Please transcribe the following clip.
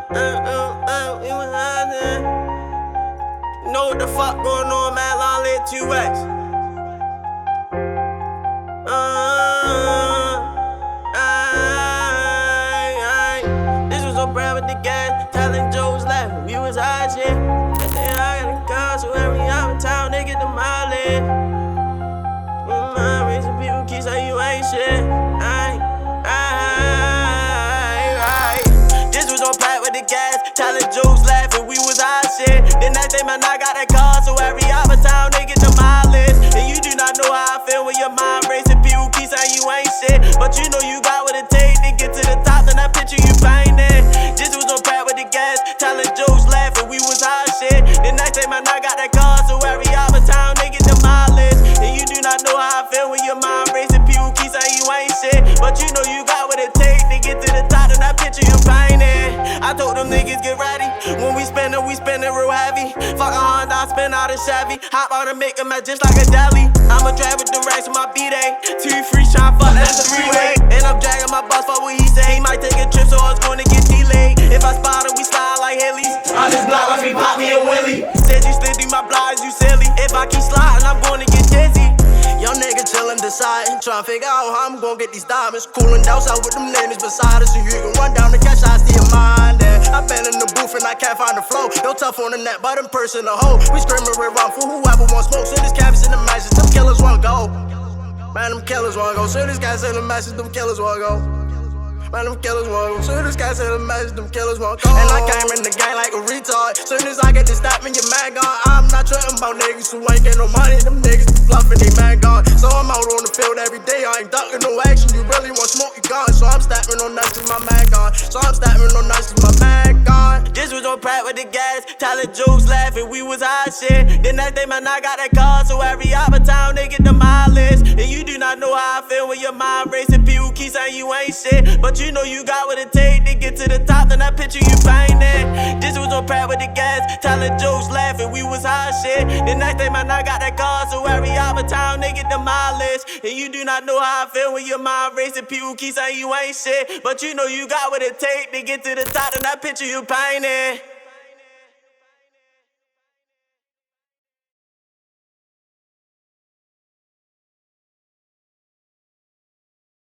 We was hiding. Know what the fuck going on, man? Long live 2X. This was so proud with the gas. Telling Joe's laughing. We was high shit. And then I got a car, so every out of town, they get the mileage. Raising people keep saying you ain't shit. This was on pack with the gas. Telling Joe's laughing. We was high shit. Then next day, man, I got a car, so every out of town, they get the mileage. And you do not know how I feel when your mind racing. People keep saying you ain't shit, but you know you got what it takes to get to the top. Then that picture you painted. This was on pack with the gas. Telling Joe's laughing. We was high shit. The next day, man, I got that car, so every out of town, they get the mileage. And you do not know how I feel when your mind racing. People keep saying you ain't shit, but you know you got what it takes to get to the top. Then that picture you painted. I told them niggas get ready. When we spend it real heavy. Fuck a Honda, I spin out a Chevy. Hop on and make a match just like a deli. I'ma drag with the racks with my B-Day. 2 free shot, fuck that's a three-way. And I'm dragging my boss for what he say. He might take a trip, so it's gonna get delayed. If I spot him, we slide like hillies. On this block, watch me pop me a Willie. Said you slid through my blocks, you silly. If I keep sliding, I'm gonna get dizzy. Young nigga chillin', deciding, trying to figure out how I'm gonna get these diamonds. Coolin' down south with them ladies beside us, so you can run down the cash shots to your mind. I've been in the booth and I can't find the flow. No tough on the net, but in person a hoe. We screamin' around for whoever wants smoke. So this canvas in the matches, them killers wanna go. Man, them killers wanna go. So this guy send the message, them killers wanna go. Man, them killers wanna go. Soon as guys say the message, them killers wanna go. And I came in the game like a retard. Soon as I get to stop me, your man gone. I'm not tripping about niggas who ain't get no money. Them niggas bluffing, they man gone. So I'm out on the field every day. I ain't ducking no action. You really want smoke, you gone. So I'm stepping on nuts till my man gone. So I'm stepping on nuts till my man gone. This was on Pratt with the gas. Telling jokes, laughing, we was high shit. The next day, man, I got that car. So every other town, they get the mileage. And you do not know how I feel when your mind racing. People keep saying you ain't shit, but you know you got what it takes to get to the top. Then that picture you painted. This was on Pratt with the gas. Telling jokes, laughing, we was high shit. The next day, man, I got that car. So every other town, they get the mileage. And you do not know how I feel when your mind racing. People keep saying you ain't shit, but you know you got what it takes to get to the top. Then that picture you painted.